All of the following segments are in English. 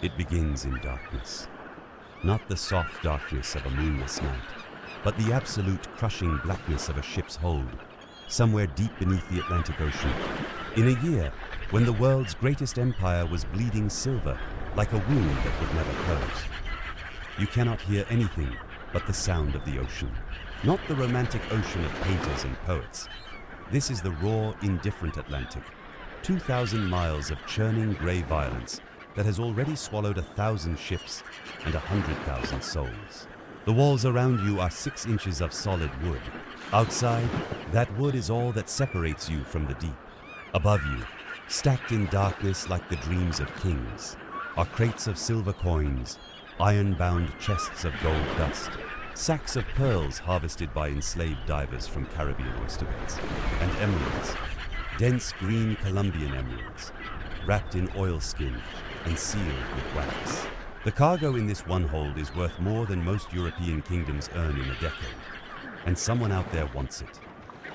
It begins in darkness. Not the soft darkness of a moonless night, but the absolute crushing blackness of a ship's hold, somewhere deep beneath the Atlantic Ocean, in a year when the world's greatest empire was bleeding silver like a wound that would never close. You cannot hear anything but the sound of the ocean, not the romantic ocean of painters and poets. This is the raw, indifferent Atlantic, 2,000 miles of churning gray violence that has already swallowed 1,000 ships and 100,000 souls. The walls around you are 6 inches of solid wood. Outside, that wood is all that separates you from the deep. Above you, stacked in darkness like the dreams of kings, are crates of silver coins, iron-bound chests of gold dust, sacks of pearls harvested by enslaved divers from Caribbean oyster beds, and emeralds, dense green Colombian emeralds, wrapped in oilskin and sealed with wax. The cargo in this one hold is worth more than most European kingdoms earn in a decade, and someone out there wants it.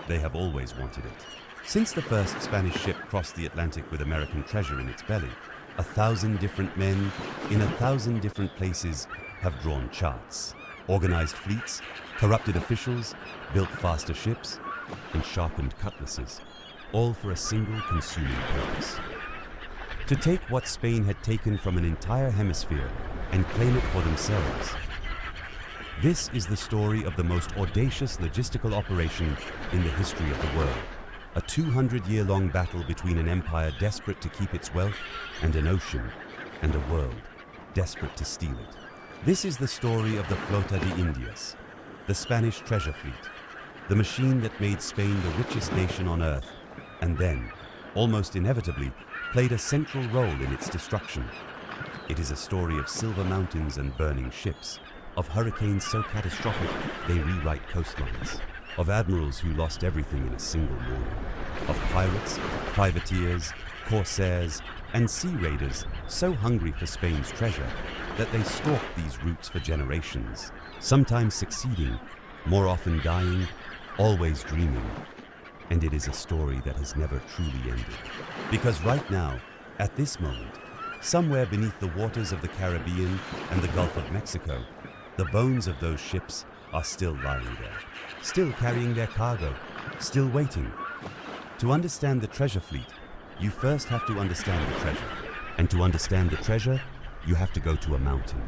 They have always wanted it. Since the first Spanish ship crossed the Atlantic with American treasure in its belly, 1,000 different men in 1,000 different places have drawn charts, organized fleets, corrupted officials, built faster ships, and sharpened cutlasses, all for a single consuming purpose: to take what Spain had taken from an entire hemisphere and claim it for themselves. This is the story of the most audacious logistical operation in the history of the world. A 200-year-long battle between an empire desperate to keep its wealth and an ocean, and a world desperate to steal it. This is the story of the Flota de Indias, the Spanish treasure fleet, the machine that made Spain the richest nation on earth, and then, almost inevitably, played a central role in its destruction. It is a story of silver mountains and burning ships, of hurricanes so catastrophic they rewrite coastlines, of admirals who lost everything in a single morning, of pirates, privateers, corsairs, and sea raiders so hungry for Spain's treasure that they stalked these routes for generations, sometimes succeeding, more often dying, always dreaming. And it is a story that has never truly ended. Because right now, at this moment, somewhere beneath the waters of the Caribbean and the Gulf of Mexico, the bones of those ships are still lying there, still carrying their cargo, still waiting. To understand the treasure fleet, you first have to understand the treasure. And to understand the treasure, you have to go to a mountain.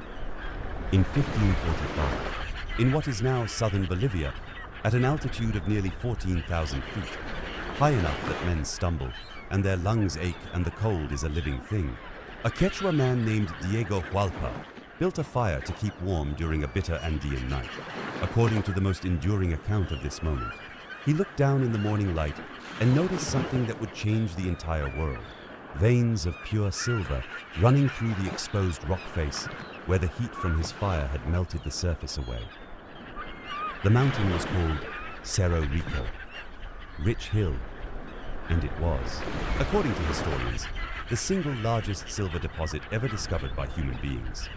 In 1545, in what is now southern Bolivia, at an altitude of nearly 14,000 feet, high enough that men stumble and their lungs ache and the cold is a living thing, a Quechua man named Diego Hualpa built a fire to keep warm during a bitter Andean night. According to the most enduring account of this moment, he looked down in the morning light and noticed something that would change the entire world: veins of pure silver running through the exposed rock face where the heat from his fire had melted the surface away. The mountain was called Cerro Rico, Rich Hill, and it was, according to historians, the single largest silver deposit ever discovered by human beings.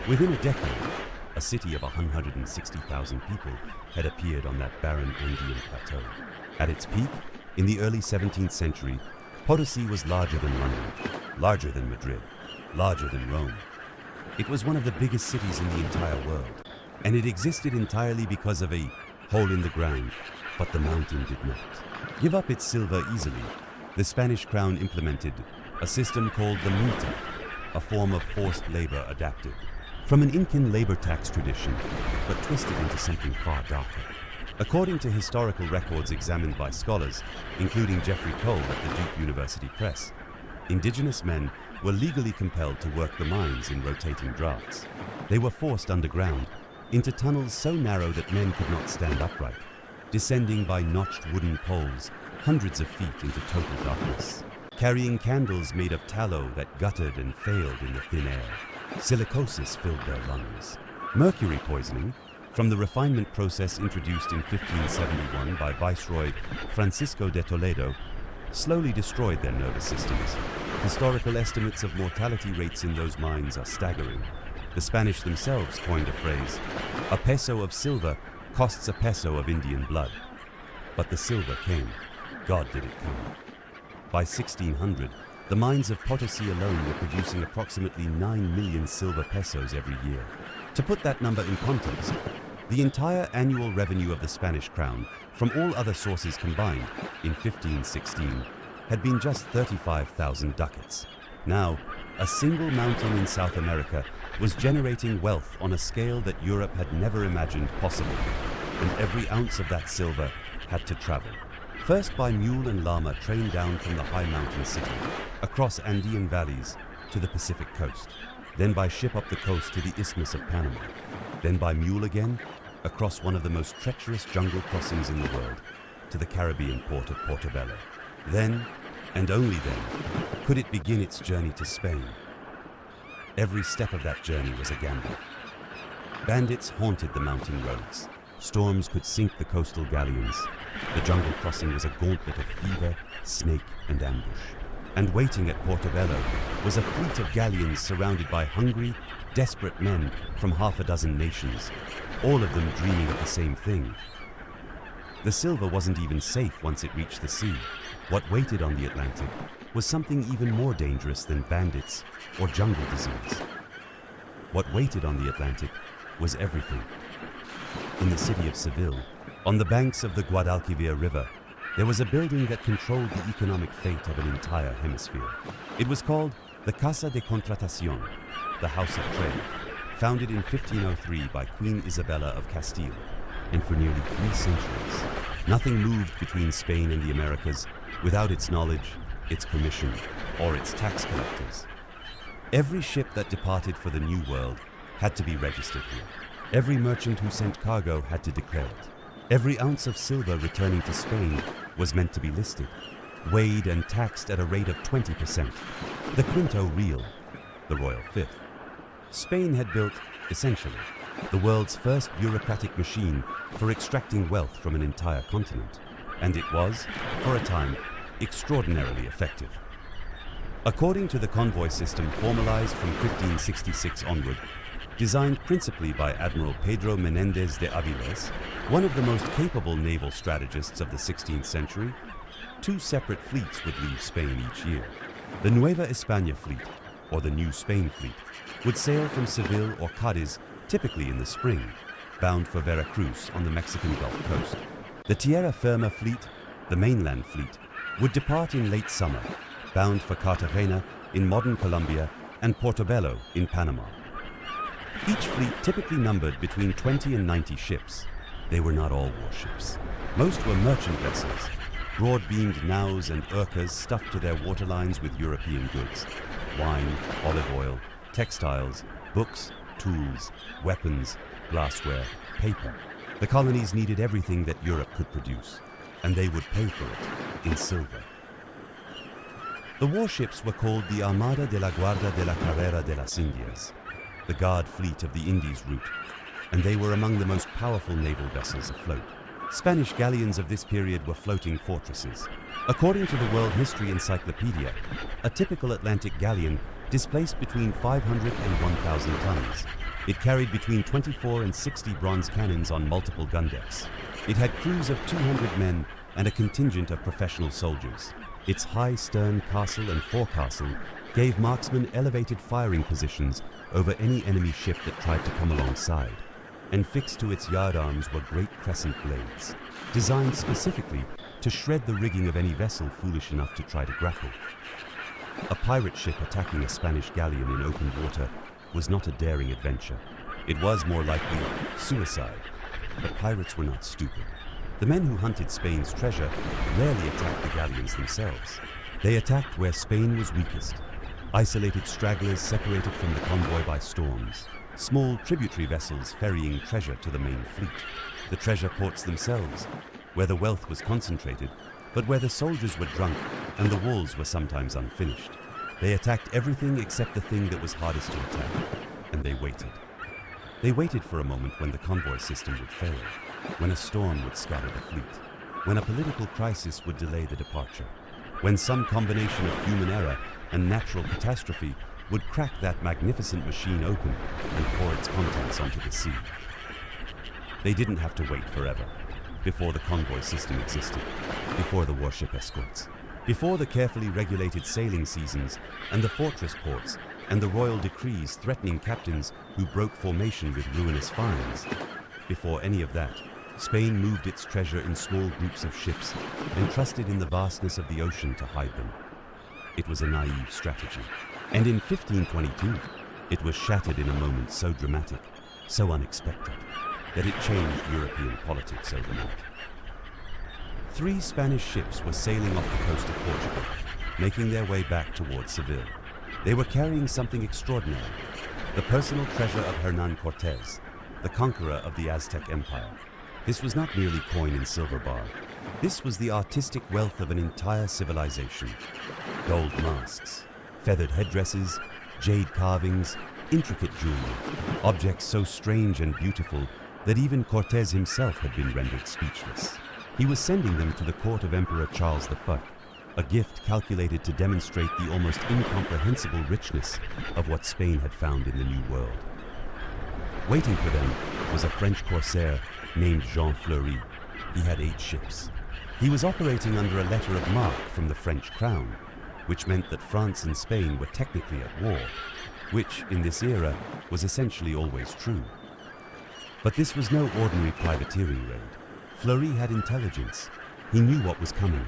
Within a decade, a city of 160,000 people had appeared on that barren Andean plateau. At its peak, in the early 17th century, Potosí was larger than London, larger than Madrid, larger than Rome. It was one of the biggest cities in the entire world, and it existed entirely because of a hole in the ground, but the mountain did not give up its silver easily. The Spanish crown implemented a system called the multa, a form of forced labor adapted from an Incan labor tax tradition, but twisted into something far darker. According to historical records examined by scholars, including Jeffrey Cole at the Duke University Press, indigenous men were legally compelled to work the mines in rotating drafts. They were forced underground into tunnels so narrow that men could not stand upright, descending by notched wooden poles hundreds of feet into total darkness, carrying candles made of tallow that guttered and failed in the thin air. Silicosis filled their lungs. Mercury poisoning, from the refinement process introduced in 1571 by Viceroy Francisco de Toledo, slowly destroyed their nervous systems. Historical estimates of mortality rates in those mines are staggering. The Spanish themselves coined a phrase: "A peso of silver costs a peso of Indian blood." But the silver came. God did it come. By 1600, The mines of Potosí alone were producing approximately 9 million silver pesos every year. To put that number in context, the entire annual revenue of the Spanish crown, from all other sources combined, in 1516, had been just 35,000 ducats. Now, a single mountain in South America was generating wealth on a scale that Europe had never imagined possible, and every ounce of that silver had to travel. First by mule and llama trained down from the high mountain city, across Andean valleys to the Pacific coast, then by ship up the coast to the Isthmus of Panama, then by mule again, across one of the most treacherous jungle crossings in the world, to the Caribbean port of Portobelo. Then, and only then, could it begin its journey to Spain. Every step of that journey was a gamble. Bandits haunted the mountain roads. Storms could sink the coastal galleons. The jungle crossing was a gauntlet of fever, snake, and ambush. And waiting at Portobelo was a fleet of galleons surrounded by hungry, desperate men from half a dozen nations, all of them dreaming of the same thing. The silver wasn't even safe once it reached the sea. What waited on the Atlantic was something even more dangerous than bandits or jungle disease. What waited on the Atlantic was everything. In the city of Seville, on the banks of the Guadalquivir River, there was a building that controlled the economic fate of an entire hemisphere. It was called the Casa de Contratación, the House of Trade, founded in 1503 by Queen Isabella of Castile. And for nearly 3 centuries, nothing moved between Spain and the Americas without its knowledge, its permission, or its tax collectors. Every ship that departed for the New World had to be registered here. Every merchant who sent cargo had to declare it. Every ounce of silver returning to Spain was meant to be listed, weighed and taxed at a rate of 20%, the quinto real, the royal fifth. Spain had built, essentially, the world's first bureaucratic machine for extracting wealth from an entire continent, and it was, for a time, extraordinarily effective. According to the convoy system formalized from 1566 onward, designed principally by Admiral Pedro Menéndez de Avilés, one of the most capable naval strategists of the 16th century, 2 separate fleets would leave Spain each year. The Nueva España fleet, or the New Spain fleet, would sail from Seville or Cadiz typically in the spring, bound for Veracruz on the Mexican Gulf Coast. The Tierra Firma fleet, the mainland fleet, would depart in late summer, bound for Cartagena in modern Colombia and Portobelo in Panama. Each fleet typically numbered between 20 and 90 ships. They were not all warships. Most were merchant vessels, broad-beamed naus and urcas stuffed to their waterlines with European goods, wine, olive oil, textiles, books, tools, weapons, glassware, paper. The colonies needed everything that Europe could produce, and they would pay for it in silver. The warships were called the Armada de la Guarda de la Carrera de las Indias, the Guard Fleet of the Indies route, and they were among the most powerful naval vessels afloat. Spanish galleons of this period were floating fortresses. According to the World History Encyclopedia, a typical Atlantic galleon displaced between 500 and 1,000 tons. It carried between 24 and 60 bronze cannons on multiple gun decks. It had crews of 200 men and a contingent of professional soldiers. Its high stern castle and forecastle gave marksmen elevated firing positions over any enemy ship that tried to come alongside, and fixed to its yardarms were great crescent blades, designed specifically to shred the rigging of any vessel foolish enough to try to grapple. A pirate ship attacking a Spanish galleon in open water was not a daring adventure. It was more likely suicide, but pirates were not stupid. The men who hunted Spain's treasure rarely attacked the galleons themselves. They attacked where Spain was weakest, isolated stragglers separated from the convoy by storms, small tributary vessels ferrying treasure to the main fleet, the treasure ports themselves, where the wealth was concentrated, but where the soldiers were drunk and the walls were sometimes unfinished. They attacked everything except the thing that was hardest to attack, and they waited. They waited for a moment when the convoy system would fail, when a storm would scatter the fleet, when a political crisis would delay the departure, when some combination of human error and natural catastrophe would crack that magnificent machine open and pour its contents onto the sea. They didn't have to wait forever, before the convoy system existed, before the warship escorts. Before the carefully regulated sailing seasons and the fortress ports and the royal decrees threatening captains who broke formation with ruinous fines, before any of that, Spain moved its treasure in small groups of ships and trusted in the vastness of the ocean to hide them. It was a naive strategy, and in 1522, it was shattered in a moment so dramatic, so unexpected, that it changed European politics overnight. 3 Spanish ships were sailing off the coast of Portugal, making their way back towards Seville. They were carrying something extraordinary, the personal treasure of Hernán Cortés, the conqueror of the Aztec Empire. This was not merely coin and silver bar. This was the artistic wealth of an entire civilization. Gold masks, feathered headdresses, jade carvings, intricate jewelry, objects so strange and beautiful that even Cortés himself had been rendered speechless. He was sending them to the court of Emperor Charles V, a gift calculated to demonstrate the almost incomprehensible richness of what Spain had found in the New World. Waiting for them was a French corsair named Jean Fleury. He had 8 ships. He was operating under a letter of marque from the French crown, which meant that France and Spain were technically at war, which, in this era, was essentially always true. But this was no ordinary privateering raid. Fleury had intelligence. He knew what was coming.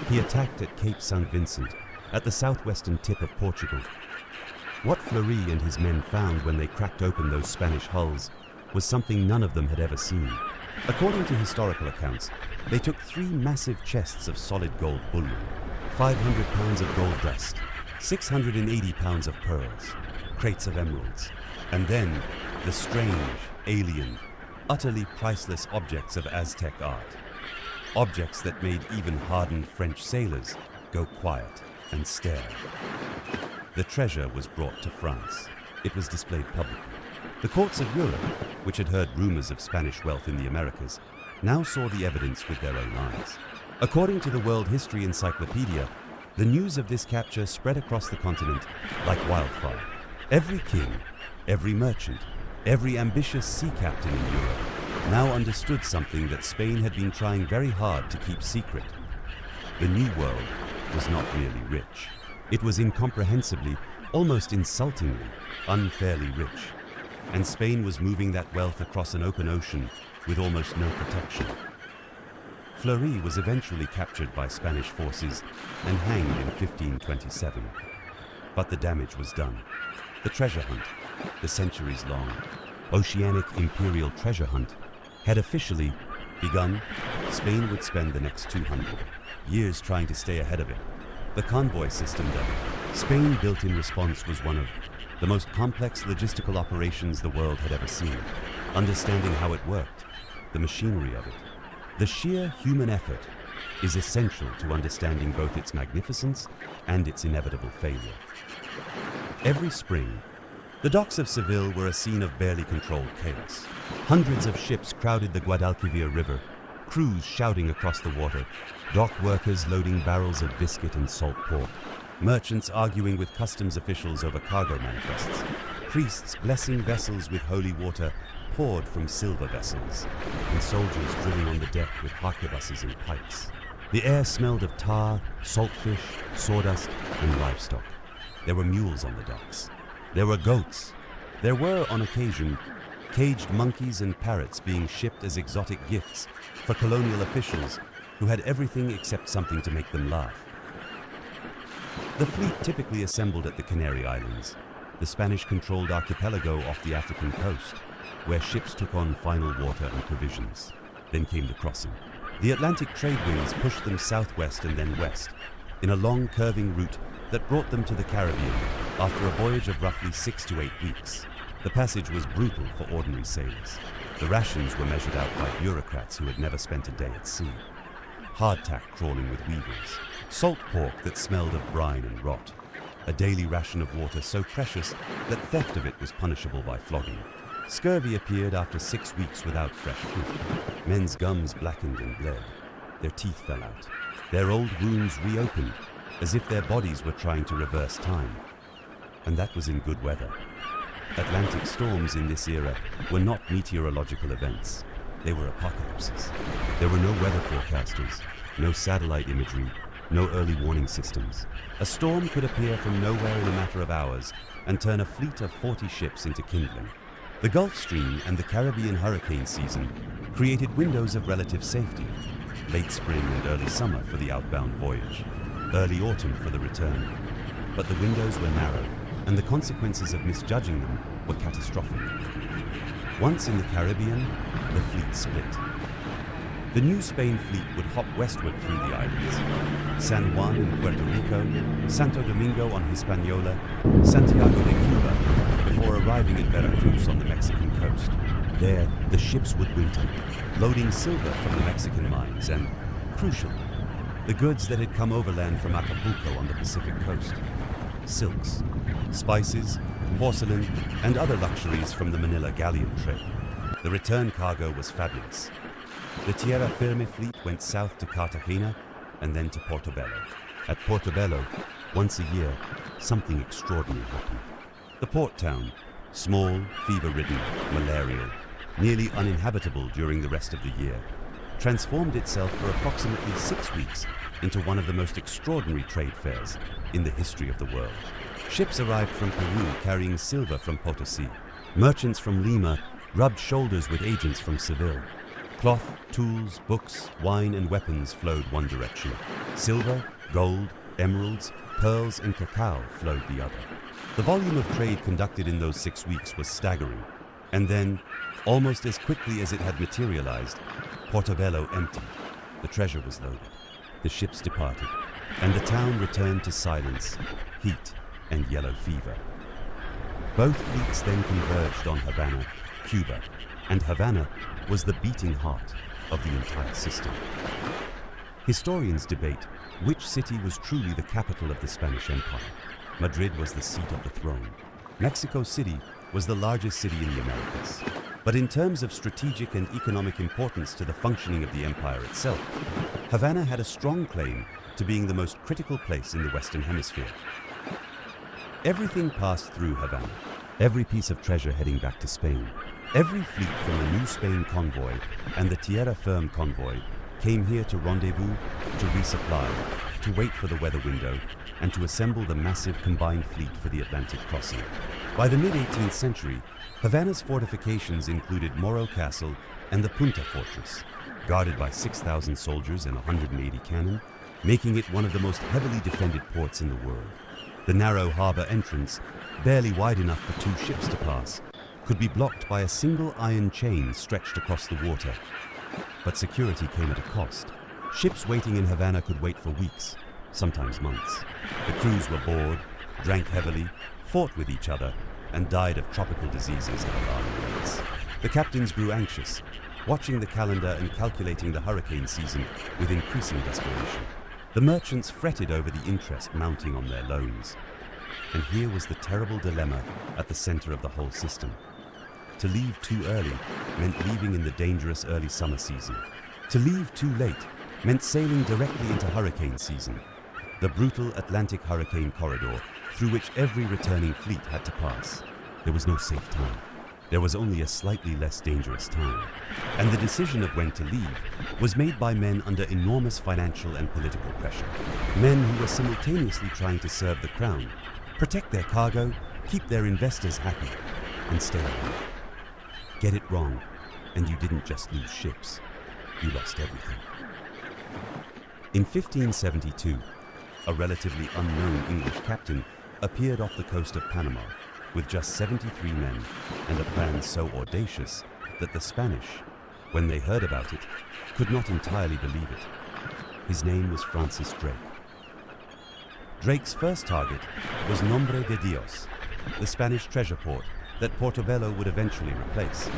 He attacked at Cape St. Vincent, at the southwestern tip of Portugal. What Fleury and his men found when they cracked open those Spanish hulls was something none of them had ever seen. According to historical accounts, they took 3 massive chests of solid gold bullion, 500 pounds of gold dust, 680 pounds of pearls, crates of emeralds, and then the strange, alien, utterly priceless objects of Aztec art. Objects that made even hardened French sailors go quiet and stare. The treasure was brought to France. It was displayed publicly. The courts of Europe, which had heard rumors of Spanish wealth in the Americas, now saw the evidence with their own eyes. According to the World History Encyclopedia, the news of this capture spread across the continent like wildfire. Every king, every merchant, every ambitious sea captain in Europe now understood something that Spain had been trying very hard to keep secret. The New World was not merely rich. It was incomprehensibly, almost insultingly, unfairly rich. And Spain was moving that wealth across an open ocean with almost no protection. Fleury was eventually captured by Spanish forces and hanged in 1527. But the damage was done. The treasure hunt, the centuries-long, oceanic imperial treasure hunt, had officially begun. Spain would spend the next 200 years trying to stay ahead of it. The convoy system that Spain built in response was one of the most complex logistical operations the world had ever seen. Understanding how it worked, the machinery of it, the sheer human effort is essential to understanding both its magnificence and its inevitable failure. Every spring, the docks of Seville were a scene of barely controlled chaos. Hundreds of ships crowded the Guadalquivir River, crews shouting across the water, dock workers loading barrels of biscuit and salt pork, merchants arguing with customs officials over cargo manifests, priests blessing vessels with holy water poured from silver vessels, and soldiers drilling on the deck with harquebuses and pikes. The air smelled of tar, saltfish, sawdust, and livestock. There were mules on the docks. There were goats. There were, on occasion, caged monkeys and parrots being shipped as exotic gifts for colonial officials who had everything except something to make them laugh. The fleet typically assembled at the Canary Islands, the Spanish-controlled archipelago off the African coast, where ships took on final water and provisions. Then came the crossing. The Atlantic trade winds pushed them southwest and then west, in a long curving route that brought them to the Caribbean after a voyage of roughly 6 to 8 weeks. The passage was brutal for ordinary sailors. The rations were measured out by bureaucrats who had never spent a day at sea. Hardtack crawling with weevils, salt pork that smelled of brine and rot, a daily ration of water so precious that theft of it was punishable by flogging. Scurvy appeared after 6 weeks without fresh food. Men's gums blackened and bled. Their teeth fell out. Their old wounds reopened, as if their bodies were trying to reverse time. And that was in good weather. Atlantic storms in this era were not meteorological events. They were apocalypses. There were no weather forecasters, no satellite imagery, no early warning systems. A storm could appear from nowhere in a matter of hours and turn a fleet of 40 ships into kindling. The Gulf Stream and the Caribbean hurricane season created windows of relative safety, late spring and early summer for the outbound voyage, early autumn for the return. But the windows were narrow, and the consequences of misjudging them were catastrophic. Once in the Caribbean, the fleet split. The New Spain fleet would hop westward through the islands: San Juan in Puerto Rico, Santo Domingo on Hispaniola, Santiago de Cuba, before arriving at Veracruz on the Mexican coast. There, the ships would winter, loading silver from the Mexican mines and, crucial, the goods that had come overland from Acapulco on the Pacific coast: silks, spices, porcelain, and other luxuries from the Manila galleon trade. The return cargo was fabulous. The Tierra Firme fleet went south to Cartagena and then to Portobelo. At Portobelo, once a year, something extraordinary happened. The port town, small, fever-ridden, malarial, nearly uninhabitable during the rest of the year, transformed itself for approximately 6 weeks into one of the most extraordinary trade fairs in the history of the world. Ships arrived from Peru carrying silver from Potosí. Merchants from Lima rubbed shoulders with agents from Seville. Cloth, tools, books, wine, and weapons flowed one direction. Silver, gold, emeralds, pearls, and cacao flowed the other. The volume of trade conducted in those 6 weeks was staggering. And then, almost as quickly as it had materialized, Portobelo emptied. The treasure was loaded. The ships departed, and the town returned to silence, heat, and yellow fever. Both fleets then converged on Havana, Cuba, and Havana was the beating heart of the entire system. Historians debate which city was truly the capital of the Spanish Empire. Madrid was the seat of the throne. Mexico City was the largest city in the Americas. But in terms of strategic and economic importance to the functioning of the empire itself, Havana had a strong claim to being the most critical place in the Western Hemisphere. Everything passed through Havana, every piece of treasure heading back to Spain. Every fleet from the New Spain convoy and the Tierra Firme convoy came here to rendezvous, to resupply, to wait for the weather window, and to assemble the massive combined fleet for the Atlantic crossing. By the mid-18th century, Havana's fortifications included Morro Castle and the Punta Fortress, guarded by 6,000 soldiers and 180 cannon, making it one of the most heavily defended ports in the world. The narrow harbor entrance, barely wide enough for 2 ships to pass, could be blocked by a single iron chain stretched across the water. But security came at a cost. Ships waiting in Havana could wait for weeks, sometimes months. The crews were bored, drank heavily, fought with each other, and died of tropical diseases at alarming rates. The captains grew anxious, watching the calendar and calculating the hurricane season with increasing desperation. The merchants fretted over the interest mounting on their loans. And here was the terrible dilemma at the center of the whole system. To leave too early meant leaving in the dangerous early summer season. To leave too late meant sailing directly into hurricane season, the brutal Atlantic hurricane corridor through which every returning fleet had to pass. There was no safe time. There was only a slightly less dangerous time. And the decision of when to leave was made by men under enormous financial and political pressure. Men who were simultaneously trying to serve the crown, protect their cargo, keep their investors happy, and stay alive. Get it wrong, and you didn't just lose ships, you lost everything. In 1572, a relatively unknown English captain appeared off the coast of Panama with just 73 men and a plan so audacious that the Spanish, when they heard about it, could not entirely believe it. His name was Francis Drake. Drake's first target was Nombre de Dios, the Spanish treasure port that Portobelo would eventually replace,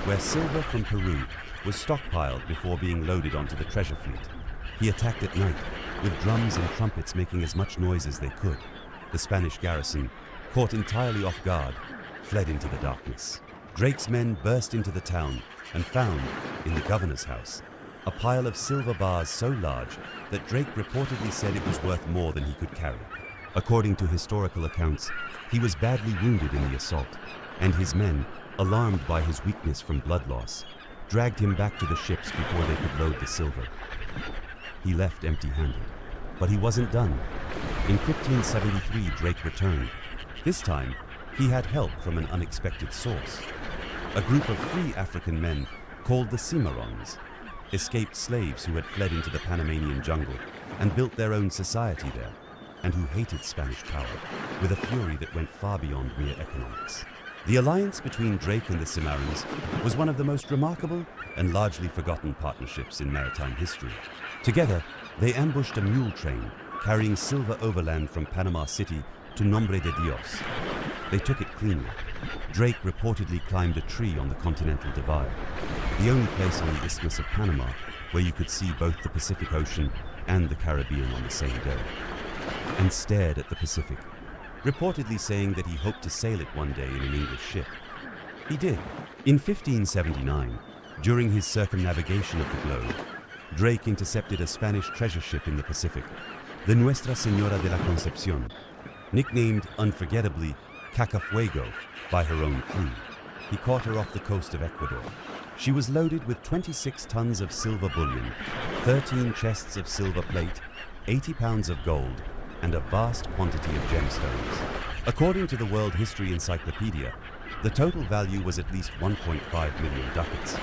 where silver from Peru was stockpiled before being loaded onto the treasure fleet. He attacked at night, with drums and trumpets making as much noise as they could. The Spanish garrison, caught entirely off guard, fled into the darkness. Drake's men burst into the town and found, in the governor's house, a pile of silver bars so large that Drake reportedly said it was worth more than he could carry. According to historical accounts, he was badly wounded in the assault, and his men, alarmed by his weakness from blood loss, dragged him back to the ships before they could load the silver. He left empty-handed. But he wasn't done. In 1573, Drake returned. This time, he had help from an unexpected source. A group of free African men called the Cimarrons, escaped slaves who had fled into the Panamanian jungle and built their own society there, and who hated Spanish power with a fury that went far beyond mere economics. The alliance between Drake and the Cimarrons was one of the most remarkable and largely forgotten partnerships in maritime history. Together, they ambushed a mule train carrying silver overland from Panama City to Nombre de Dios. They took it cleanly. Drake reportedly climbed a tree on the Continental Divide, the only place on the Isthmus of Panama where you could see both the Pacific Ocean and the Caribbean on the same day, and stared at the Pacific, reportedly saying that he hoped to sail it one day in an English ship. He did. In 1579, during his circumnavigation of the globe, Drake intercepted a Spanish treasure ship in the Pacific, the Nuestra Señora de la Concepción, nicknamed unforgettably Cacafuego by her own crew. He caught her off the coast of Ecuador. She was loaded with 26 tons of silver bullion, 13 chests of silver plate, 80 pounds of gold, and a vast quantity of gemstones. According to the World History Encyclopedia, the total value was at least 1.5 million ducats,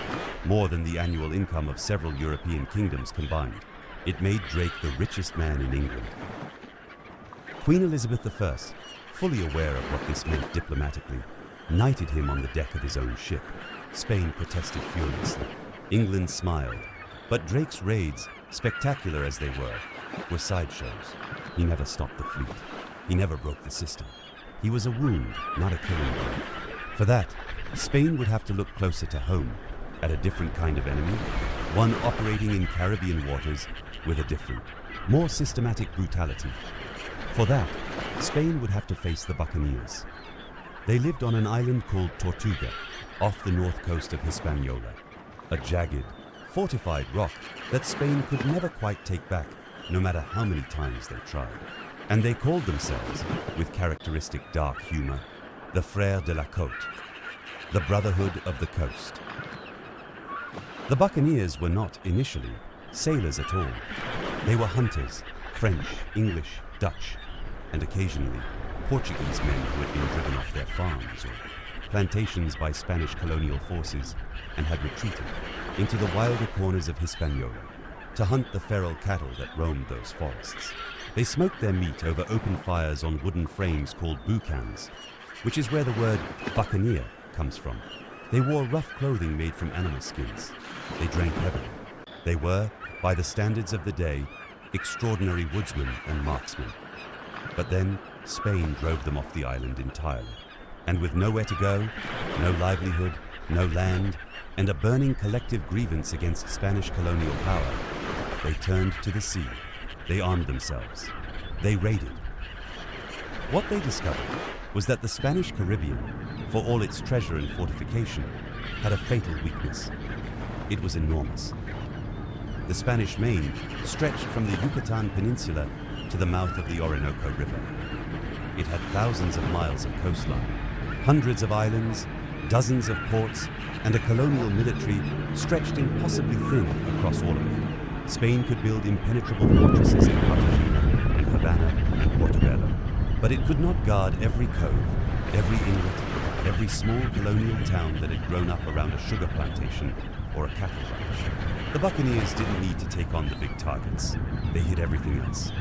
more than the annual income of several European kingdoms combined. It made Drake the richest man in England. Queen Elizabeth I, fully aware of what this meant diplomatically, knighted him on the deck of his own ship. Spain protested furiously. England smiled. But Drake's raids, spectacular as they were sideshows. He never stopped the fleet. He never broke the system. He was a wound, not a killing blow. For that, Spain would have to look closer to home, at a different kind of enemy, one operating in Caribbean waters with a different, more systematic brutality. For that, Spain would have to face the Buccaneers. They lived on an island called Tortuga, off the north coast of Hispaniola, a jagged, fortified rock that Spain could never quite take back, no matter how many times they tried. And they called themselves, with characteristic dark humor, the Frères de la Côte, the Brotherhood of the Coast. The Buccaneers were not, initially, sailors at all. They were hunters, French, English, Dutch, and occasionally Portuguese men who had been driven off their farms or plantations by Spanish colonial forces and had retreated into the wilder corners of Hispaniola to hunt the feral cattle that roamed those forests. They smoked their meat over open fires on wooden frames called boucans, which is where the word buccaneer comes from. They wore rough clothing made from animal skins. They drank heavily. They were, by the standards of the day, extraordinary woodsmen and marksmen. But then Spain drove them off the island entirely. And with nowhere to go, no livelihood, no land, and a burning collective grievance against Spanish colonial power, they turned to the sea. They armed themselves. They raided. What they discovered was that the Spanish Caribbean, for all its treasure and fortification, had a fatal weakness. It was enormous. The Spanish Main stretched from the Yucatan Peninsula to the mouth of the Orinoco River. It had thousands of miles of coastline, hundreds of islands, dozens of ports, and a colonial military stretched impossibly thin across all of it. Spain could build impenetrable fortresses in Cartagena and Havana and Portobelo, but it could not guard every cove, every inlet, every small colonial town that had grown up around a sugar plantation or a cattle ranch. The Buccaneers didn't need to take on the big targets. They hit everything else.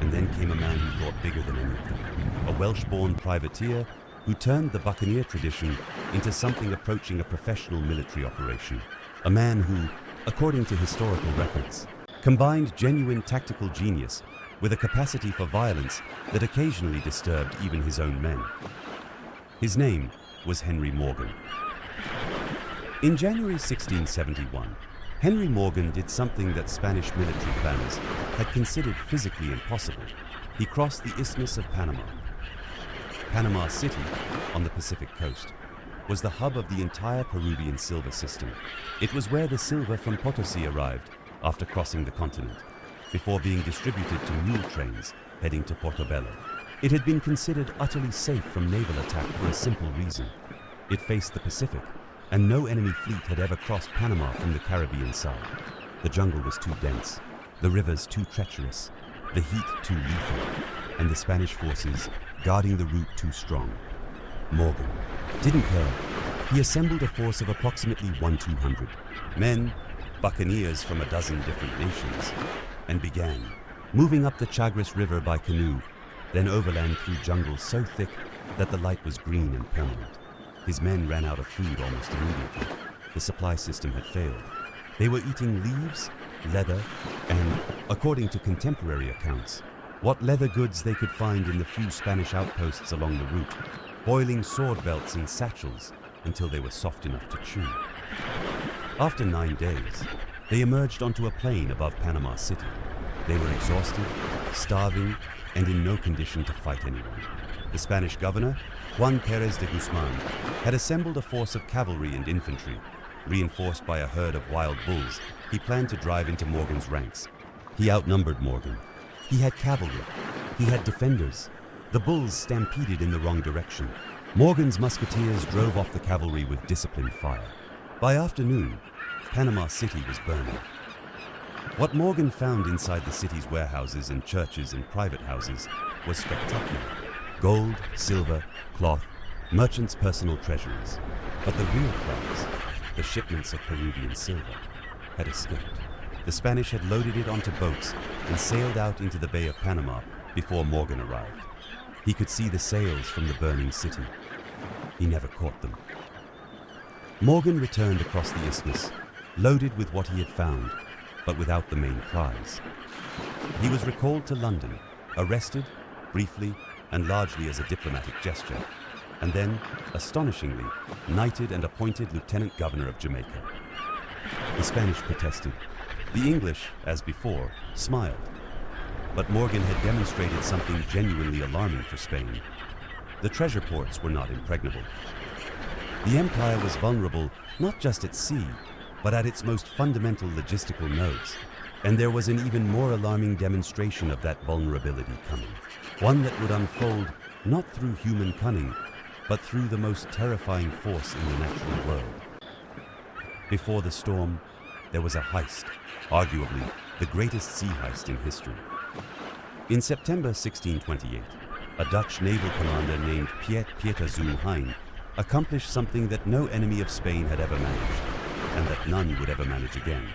And then came a man who thought bigger than any of them, a Welsh-born privateer who turned the buccaneer tradition into something approaching a professional military operation. A man who, according to historical records, combined genuine tactical genius with a capacity for violence that occasionally disturbed even his own men. His name was Henry Morgan. In January 1671, Henry Morgan did something that Spanish military planners had considered physically impossible. He crossed the Isthmus of Panama. Panama City, on the Pacific coast, was the hub of the entire Peruvian silver system. It was where the silver from Potosí arrived after crossing the continent, before being distributed to mule trains heading to Portobelo. It had been considered utterly safe from naval attack for a simple reason. It faced the Pacific, and no enemy fleet had ever crossed Panama from the Caribbean side. The jungle was too dense, the rivers too treacherous, the heat too lethal, and the Spanish forces guarding the route too strong. Morgan didn't care. He assembled a force of approximately 1,200 men, buccaneers from a dozen different nations, and began moving up the Chagres River by canoe, then overland through jungle so thick that the light was green and permanent. His men ran out of food almost immediately. The supply system had failed. They were eating leaves, leather, and, according to contemporary accounts, what leather goods they could find in the few Spanish outposts along the route, boiling sword belts and satchels until they were soft enough to chew. After 9 days, they emerged onto a plain above Panama City. They were exhausted, starving, and in no condition to fight anyone. The Spanish governor, Juan Pérez de Guzmán, had assembled a force of cavalry and infantry. Reinforced by a herd of wild bulls, he planned to drive into Morgan's ranks. He outnumbered Morgan. He had cavalry. He had defenders. The bulls stampeded in the wrong direction. Morgan's musketeers drove off the cavalry with disciplined fire. By afternoon, Panama City was burning. What Morgan found inside the city's warehouses and churches and private houses was spectacular. Gold, silver, cloth, merchants' personal treasuries. But the real prize, the shipments of Peruvian silver, had escaped. The Spanish had loaded it onto boats and sailed out into the Bay of Panama before Morgan arrived. He could see the sails from the burning city. He never caught them. Morgan returned across the isthmus, loaded with what he had found, but without the main prize. He was recalled to London, arrested, briefly, and largely as a diplomatic gesture, and then, astonishingly, knighted and appointed Lieutenant Governor of Jamaica. The Spanish protested. The English, as before, smiled. But Morgan had demonstrated something genuinely alarming for Spain. The treasure ports were not impregnable. The empire was vulnerable not just at sea, but at its most fundamental logistical nodes. And there was an even more alarming demonstration of that vulnerability coming. One that would unfold not through human cunning, but through the most terrifying force in the natural world. Before the storm, there was a heist, arguably the greatest sea heist in history. In September 1628, a Dutch naval commander named Piet Pieterzoon Hein accomplished something that no enemy of Spain had ever managed, and that none would ever manage again.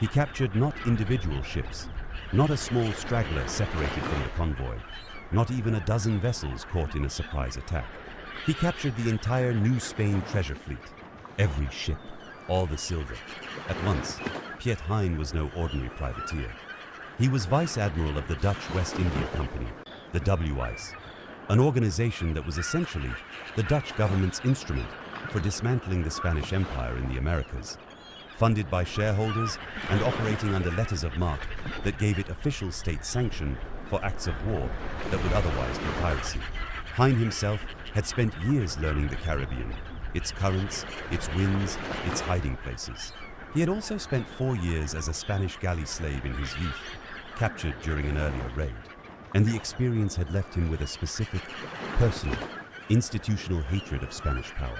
He captured not individual ships, not a small straggler separated from the convoy, not even a dozen vessels caught in a surprise attack. He captured the entire New Spain treasure fleet, every ship, all the silver. At once, Piet Hein was no ordinary privateer. He was Vice Admiral of the Dutch West India Company, the WICE, an organization that was essentially the Dutch government's instrument for dismantling the Spanish Empire in the Americas, funded by shareholders and operating under letters of marque that gave it official state sanction for acts of war that would otherwise be piracy. Hein himself had spent years learning the Caribbean, its currents, its winds, its hiding places. He had also spent 4 years as a Spanish galley slave in his youth, captured during an earlier raid, and the experience had left him with a specific, personal, institutional hatred of Spanish power.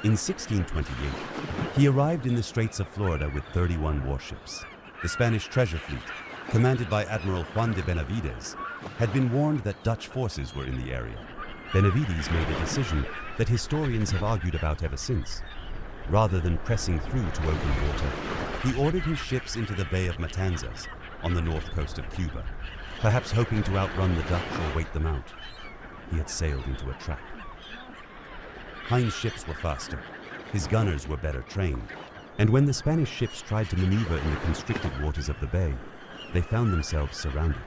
In 1628, he arrived in the Straits of Florida with 31 warships. The Spanish treasure fleet, commanded by Admiral Juan de Benavides, had been warned that Dutch forces were in the area. Benavides made a decision that historians have argued about ever since. Rather than pressing through to open water, he ordered his ships into the Bay of Matanzas on the north coast of Cuba, perhaps hoping to outrun the Dutch or wait them out. He had sailed into a trap. Hein's ships were faster, his gunners were better trained, and when the Spanish ships tried to maneuver in the constricted waters of the bay, they found themselves surrounded.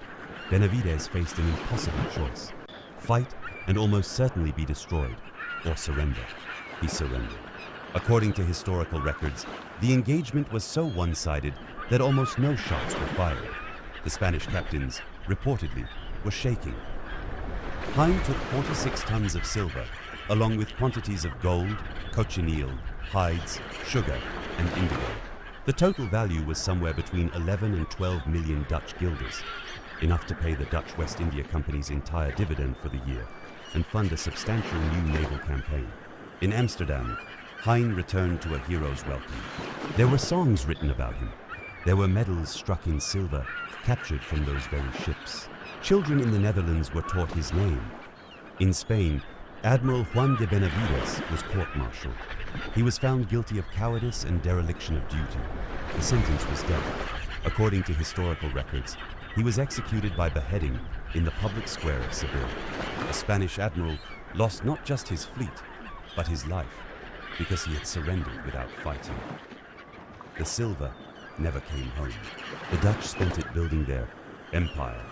Benavides faced an impossible choice: fight and almost certainly be destroyed, or surrender. He surrendered. According to historical records, the engagement was so one-sided that almost no shots were fired. The Spanish captains, reportedly, were shaking. Hein took 46 tons of silver, along with quantities of gold, cochineal, hides, sugar, and indigo. The total value was somewhere between 11 and 12 million Dutch guilders, enough to pay the Dutch West India Company's entire dividend for the year and fund a substantial new naval campaign. In Amsterdam, Hein returned to a hero's welcome. There were songs written about him. There were medals struck in silver, captured from those very ships. Children in the Netherlands were taught his name. In Spain, Admiral Juan de Benavides was court-martialed. He was found guilty of cowardice and dereliction of duty. The sentence was death. According to historical records, he was executed by beheading in the public square of Seville. The Spanish admiral lost not just his fleet, but his life, because he had surrendered without fighting. The silver never came home. The Dutch spent it building their empire.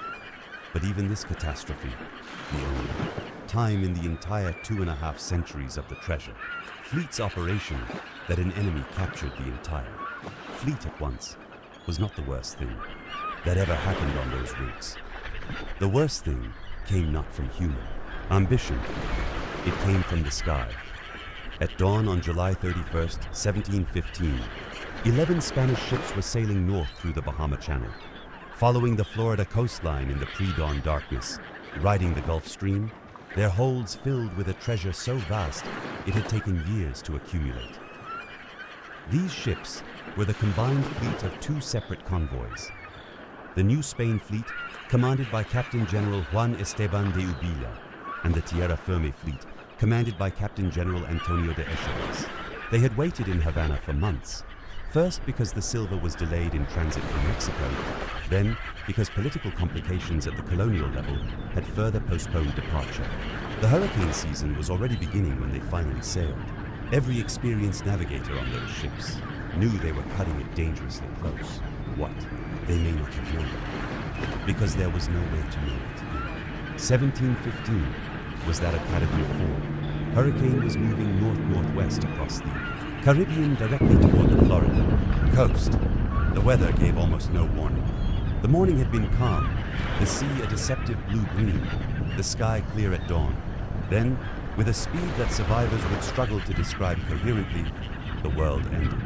But even this catastrophe, the only time in the entire 2.5 centuries of the treasure, fleet's operation that an enemy captured the entire fleet at once, was not the worst thing that ever happened on those routes. The worst thing came not from human ambition, it came from the sky. At dawn on July 31st, 1715, 11 Spanish ships were sailing north through the Bahama Channel, following the Florida coastline in the pre-dawn darkness, riding the Gulf Stream, their holds filled with a treasure so vast it had taken years to accumulate. These ships were the combined fleet of 2 separate convoys. The New Spain fleet, commanded by Captain General Juan Esteban de Ubilla, and the Tierra Firme fleet, commanded by Captain General Antonio de Echevez. They had waited in Havana for months, first because the silver was delayed in transit from Mexico, then because political complications at the colonial level had further postponed departure. The hurricane season was already beginning when they finally sailed. Every experienced navigator on those ships knew they were cutting it dangerously close. What? They may not have known, because there was no way to know it. 1715 was that of Category 4. Hurricane was moving north-northwest across the Caribbean directly toward the Florida coast. The weather gave almost no warning. The morning had been calm, the sea a deceptive blue-green, the sky clear at dawn. Then, with a speed that survivors would struggle to describe coherently, the world ended.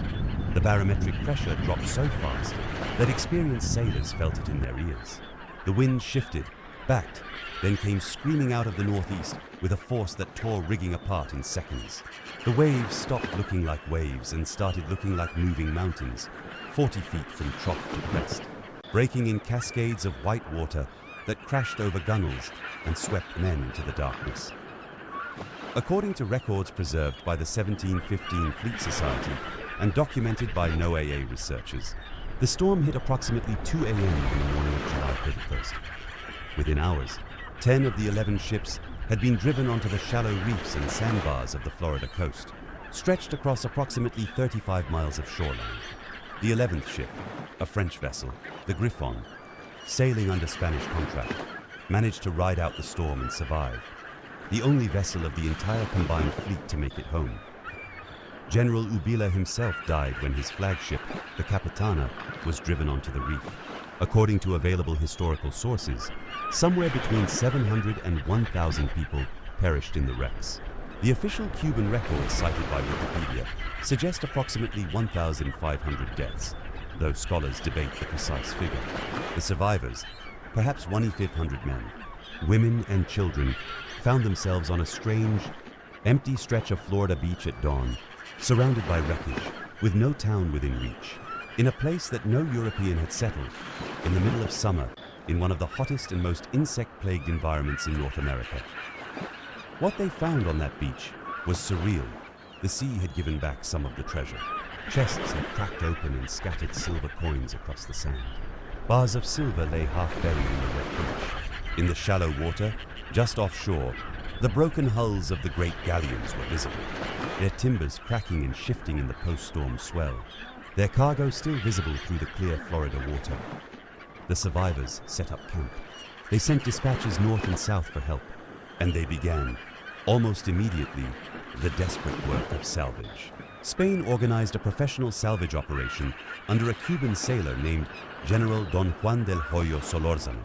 The barometric pressure dropped so fast that experienced sailors felt it in their ears. The wind shifted, backed, then came screaming out of the northeast with a force that tore rigging apart in seconds. The waves stopped looking like waves and started looking like moving mountains, 40 feet from trough to crest, breaking in cascades of white water that crashed over gunwales and swept men into the darkness. According to records preserved by the 1715 Fleet Society and documented by NOAA researchers, the storm hit approximately 2 a.m. on the morning of July 31st. Within hours, 10 of the 11 ships had been driven onto the shallow reefs and sandbars of the Florida coast, stretched across approximately 35 miles of shoreline. The 11th ship, a French vessel, the Griffon, sailing under Spanish contract, managed to ride out the storm and survive, the only vessel of the entire combined fleet to make it home. General Ubilla himself died when his flagship, the Capitana, was driven onto the reef. According to available historical sources, somewhere between 700 and 1,000 people perished in the wrecks. The official Cuban records cited by Wikipedia suggest approximately 1,500 deaths, though scholars debate the precise figure. The survivors, perhaps 1,500 men, women and children, found themselves on a strange, empty stretch of Florida beach at dawn, surrounded by wreckage, with no town within reach, in a place that no European had settled, in the middle of summer, in one of the hottest and most insect-plagued environments in North America. What they found on that beach was surreal. The sea had given back some of the treasure. Chests had cracked open and scattered silver coins across the sand. Bars of silver lay half buried in the wet beach. In the shallow water, just offshore, the broken hulls of the great galleons were visible, their timbers cracking and shifting in the post-storm swell, their cargo still visible through the clear Florida water. The survivors set up camp. They sent dispatches north and south for help, and they began, almost immediately, the desperate work of salvage. Spain organized a professional salvage operation under a Cuban sailor named General Don Juan del Hoyo Solórzano,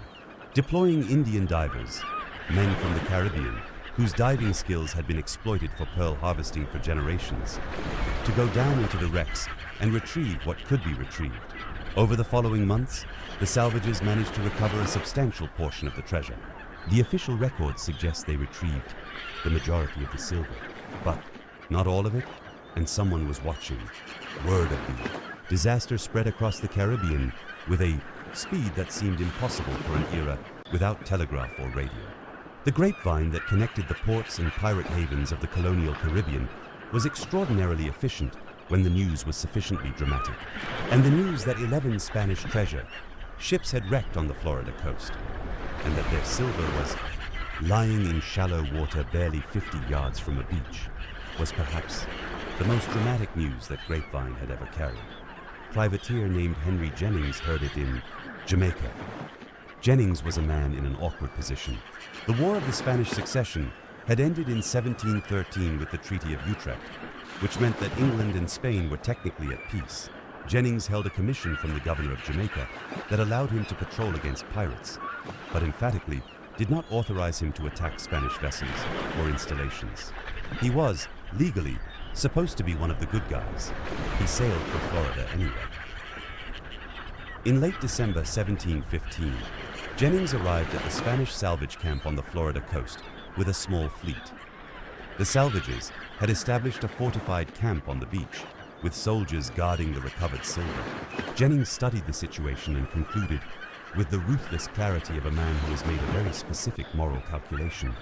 deploying Indian divers, men from the Caribbean, whose diving skills had been exploited for pearl harvesting for generations, to go down into the wrecks and retrieve what could be retrieved. Over the following months, the salvagers managed to recover a substantial portion of the treasure. The official records suggest they retrieved the majority of the silver, but not all of it, and someone was watching. Word of the Disaster spread across the Caribbean with a speed that seemed impossible for an era without telegraph or radio. The grapevine that connected the ports and pirate havens of the colonial Caribbean was extraordinarily efficient when the news was sufficiently dramatic. And the news that 11 Spanish treasure ships had wrecked on the Florida coast, and that their silver was lying in shallow water barely 50 yards from a beach, was perhaps the most dramatic news that grapevine had ever carried. Privateer named Henry Jennings heard it in Jamaica. Jennings was a man in an awkward position. The War of the Spanish Succession had ended in 1713 with the Treaty of Utrecht, which meant that England and Spain were technically at peace. Jennings held a commission from the governor of Jamaica that allowed him to patrol against pirates, but emphatically did not authorize him to attack Spanish vessels or installations. He was, legally, supposed to be one of the good guys. He sailed for Florida anyway. In late December 1715, Jennings arrived at the Spanish salvage camp on the Florida coast with a small fleet. The salvages had established a fortified camp on the beach, with soldiers guarding the recovered silver. Jennings studied the situation and concluded, with the ruthless clarity of a man who has made a very specific moral calculation,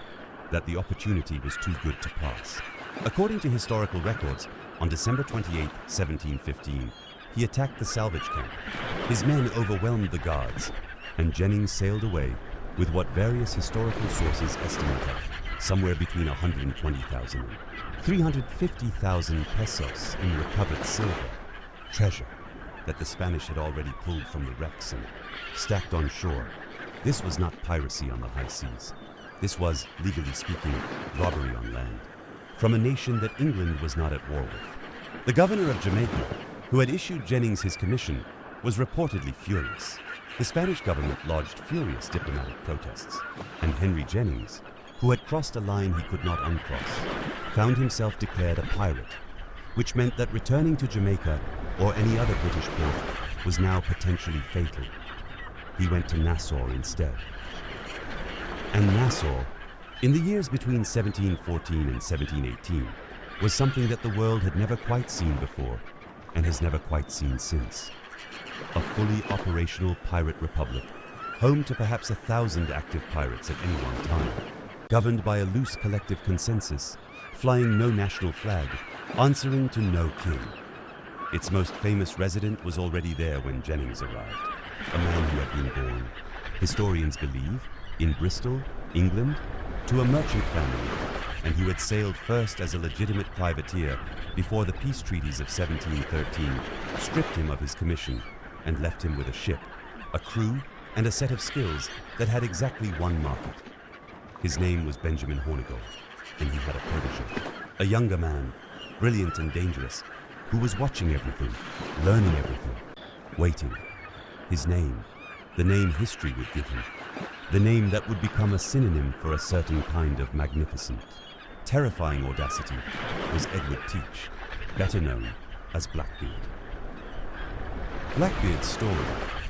that the opportunity was too good to pass. According to historical records, on December 28, 1715, he attacked the salvage camp. His men overwhelmed the guards, and Jennings sailed away with what various historical sources estimate at somewhere between 120,000 and 350,000 pesos in recovered silver, treasure that the Spanish had already pulled from the wrecks and stacked on shore. This was not piracy on the high seas. This was, legally speaking, robbery on land, from a nation that England was not at war with. The governor of Jamaica, who had issued Jennings his commission, was reportedly furious. The Spanish government lodged furious diplomatic protests, and Henry Jennings, who had crossed a line he could not uncross, found himself declared a pirate, which meant that returning to Jamaica or any other British port was now potentially fatal. He went to Nassau instead. And Nassau, in the years between 1714 and 1718, was something that the world had never quite seen before and has never quite seen since. A fully operational pirate republic, home to perhaps 1,000 active pirates at any one time, governed by a loose collective consensus, flying no national flag, answering to no king. Its most famous resident was already there when Jennings arrived, a man who had been born, historians believe, in Bristol, England, to a merchant family, and who had sailed first as a legitimate privateer before the peace treaties of 1713 stripped him of his commission and left him with a ship, a crew, and a set of skills that had exactly one market. His name was Benjamin Hornigold, and he had a protege, a younger man, brilliant and dangerous, who was watching everything, learning everything, waiting. His name, the name history would give him, the name that would become a synonym for a certain kind of magnificent, terrifying audacity, was Edward Teach, better known as Blackbeard. Blackbeard's story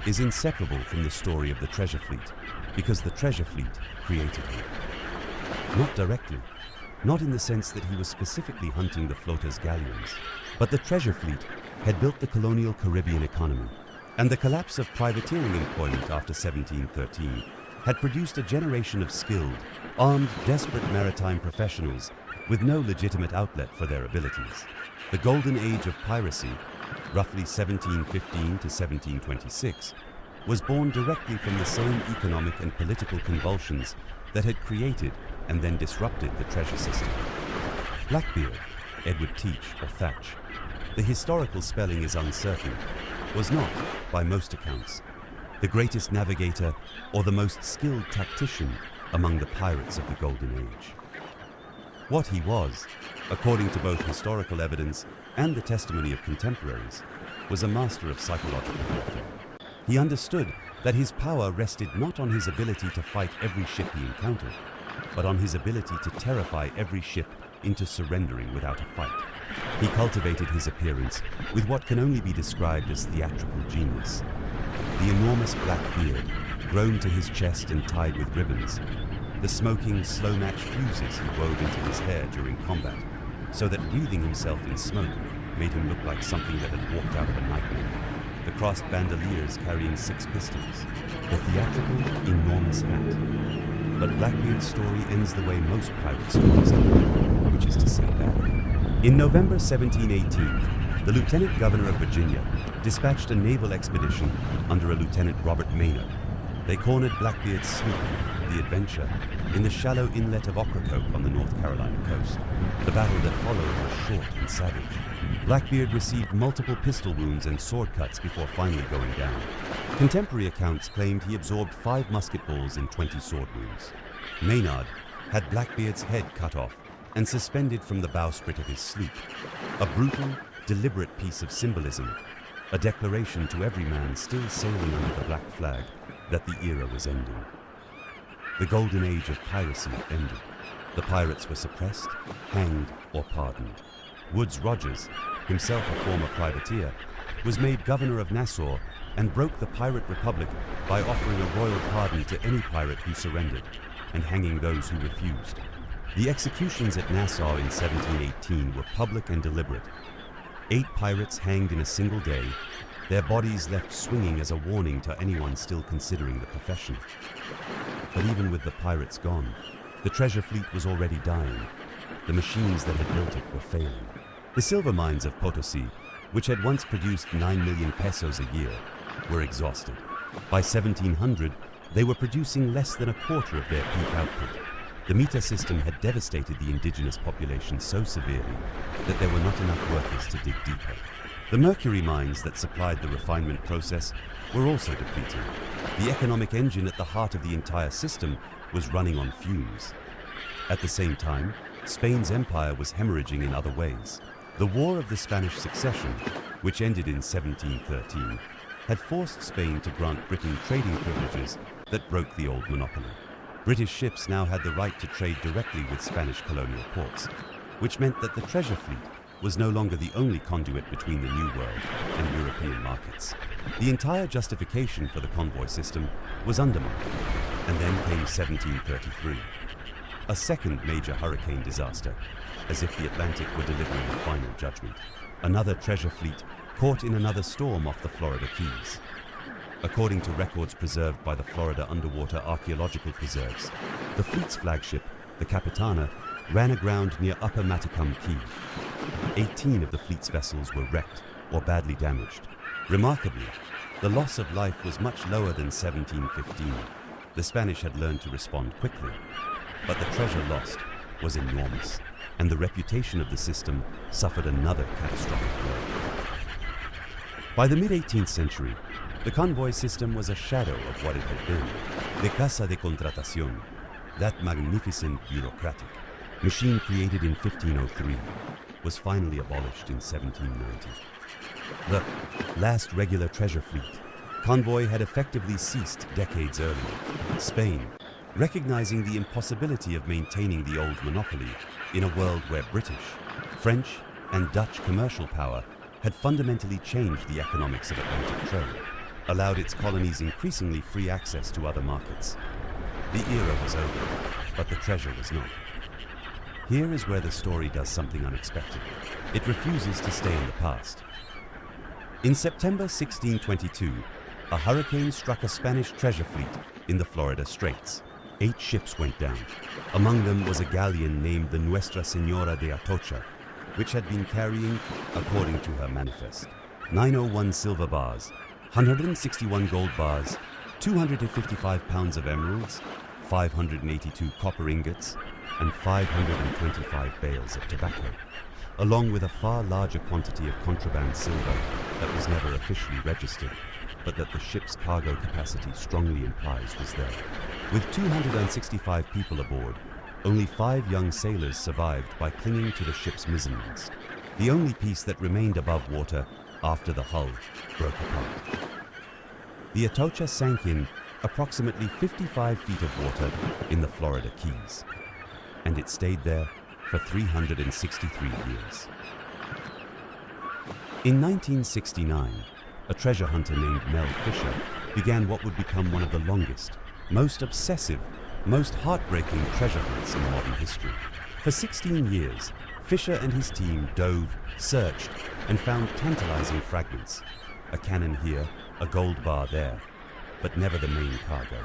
is inseparable from the story of the treasure fleet, because the treasure fleet created him. Not directly, not in the sense that he was specifically hunting the flota's galleons, but the treasure fleet had built the colonial Caribbean economy, and the collapse of privateering employment after 1713 had produced a generation of skilled, armed, desperate maritime professionals with no legitimate outlet for their abilities. The golden age of piracy, roughly 1715 to 1726, was born directly from the same economic and political convulsions that had created and then disrupted the treasure system. Blackbeard, Edward Teach or Thatch, the historical spelling is uncertain, was not, by most accounts, the greatest navigator or the most skilled tactician among the pirates of the Golden Age. What he was, according to both historical evidence and the testimony of contemporaries, was a master of psychological warfare. He understood that his power rested not on his ability to fight every ship he encountered, but on his ability to terrify every ship into surrendering without a fight. He cultivated his appearance with what can only be described as theatrical genius. The enormous black beard, grown to his chest and tied with ribbons, the smoking, slow-match fuses he wove into his hair during combat, so that breathing himself in smoke made him look like something that had walked out of a nightmare. The crossed bandoliers carrying 6 pistols, the theatrical, enormous hat. But Blackbeard's story ends the way most pirate stories end, which is to say badly. In November 1718, the Lieutenant Governor of Virginia dispatched a naval expedition under a Lieutenant Robert Maynard. They cornered Blackbeard's sloop, the Adventure, in the shallow inlet of Ocracoke on the North Carolina coast. The battle that followed was short and savage. Blackbeard received multiple pistol wounds and sword cuts before finally going down. Contemporary accounts claimed he absorbed 5 musket balls and 20 sword wounds. Maynard had Blackbeard's head cut off and suspended from the bowsprit of his sloop. A brutal, deliberate piece of symbolism, a declaration to every man still sailing under the black flag that the era was ending. The golden age of piracy ended. The pirates were suppressed, hanged, or pardoned. Woodes Rogers, himself a former privateer, was made governor of Nassau and broke the pirate republic by offering a royal pardon to any pirate who surrendered and hanging those who refused. The executions at Nassau in 1718 were public and deliberate. 8 pirates hanged in a single day, their bodies left swinging as a warning to anyone still considering the profession. But even with the pirates gone, the treasure fleet was already dying. The machines that had built it were failing. The silver mines of Potosí, which had once produced 9 million pesos a year, were exhausted. By 1700, they were producing less than a quarter of their peak output. The meter system had devastated the indigenous population so severely that there were not enough workers to dig deeper. The mercury mines that supplied the refinement process were also depleting. The economic engine at the heart of the entire system was running on fumes. At the same time, Spain's empire was hemorrhaging in other ways. The War of the Spanish Succession, which ended in 1713, had forced Spain to grant Britain trading privileges that broke the old monopoly. British ships now had the right to trade directly with Spanish colonial ports, which meant that the treasure fleet was no longer the only conduit between the New World and European markets. The entire justification for the convoy system was undermined, and then came 1733. A second major hurricane disaster, as if the Atlantic were delivering a final judgment. Another treasure fleet caught in another storm off the Florida Keys. According to records preserved by the Florida Underwater Archaeological Preserves, the fleet's flagship, the Capitana, ran aground near Upper Maticum Key. 18 of the fleet's vessels were wrecked or badly damaged. Remarkably, the loss of life was much lower than 1715. The Spanish had learned to respond quickly, but the treasure lost was enormous, and the reputation of the system suffered another catastrophic blow. By the mid-18th century, the convoy system was a shadow of what it had been. The Casa de Contratación, that magnificent bureaucratic machine created in 1503, was finally abolished in 1790. The last regular treasure fleet, convoy had effectively ceased decades earlier. Spain, recognizing the impossibility of maintaining the old monopoly in a world where British, French, and Dutch commercial power had fundamentally changed the economics of Atlantic trade, allowed its colonies increasingly free access to other markets. The era was over, but the treasure was not. Here is where the story does something unexpected. It refuses to stay in the past. In September 1622, a hurricane struck a Spanish treasure fleet in the Florida Straits. 8 ships went down. Among them was a galleon named the Nuestra Señora de Atocha, which had been carrying, according to her manifest, 901 silver bars, 161 gold bars, 255 pounds of emeralds, 582 copper ingots, and 525 bales of tobacco, along with a far larger quantity of contraband silver that was never officially registered, but that the ship's cargo capacity strongly implies was there. With 265 people aboard, only 5 young sailors survived by clinging to the ship's mizzenmast, the only piece that remained above water after the hull broke apart. The Atocha sank in approximately 55 feet of water in the Florida Keys, and it stayed there for 363 years. In 1969, a treasure hunter named Mel Fisher began what would become one of the longest, most obsessive, most heartbreaking treasure hunts in modern history. For 16 years, Fisher and his team dove, searched, and found tantalizing fragments. A cannon here, a gold bar there, but never the main cargo.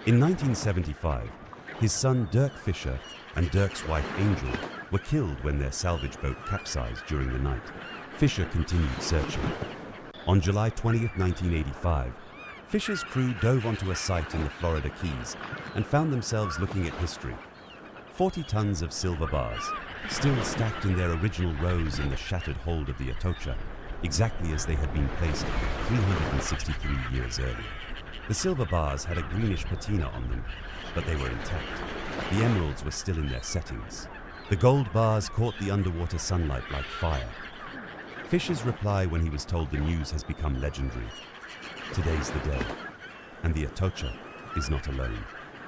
In 1975, his son Dirk Fisher and Dirk's wife Angel were killed when their salvage boat capsized during the night. Fisher continued searching. On July 20th, 1985, Fisher's crew dove onto a site in the Florida Keys and found themselves looking at history. 40 tons of silver bars, still stacked in their original rows in the shattered hold of the Atocha, exactly as they had been placed 363 years earlier. The silver bars had a greenish patina on them, but they were intact. The emeralds were still in their settings. The gold bars caught the underwater sunlight like fire. Fisher's reply when he was told the news has become legendary. Today's the day, and the Atocha is not alone.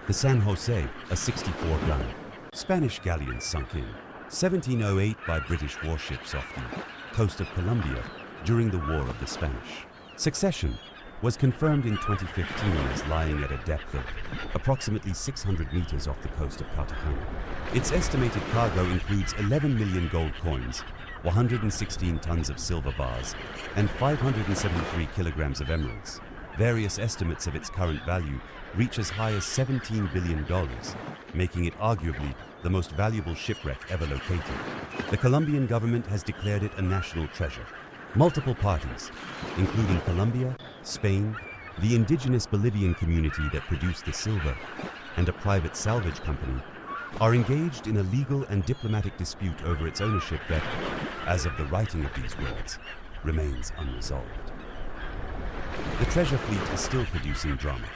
The San Jose, a 64-gun Spanish galleon sunk in 1708 by British warships off the coast of Colombia during the War of the Spanish Succession was confirmed in 2015 as lying at a depth of approximately 600 meters off the coast of Cartagena. Its estimated cargo includes 11 million gold coins, 116 tons of silver bars, and 573 kilograms of emeralds. Various estimates of its current value reach as high as $17 billion, making it arguably the most valuable shipwreck ever located. The Colombian government has declared it a national treasure. Multiple parties, including Colombia, Spain, the indigenous Bolivian community that produced the silver, and a private salvage company, are engaged in a legal and diplomatic dispute over its ownership that, as of the writing of these words, remains unresolved. The treasure fleet is still producing drama,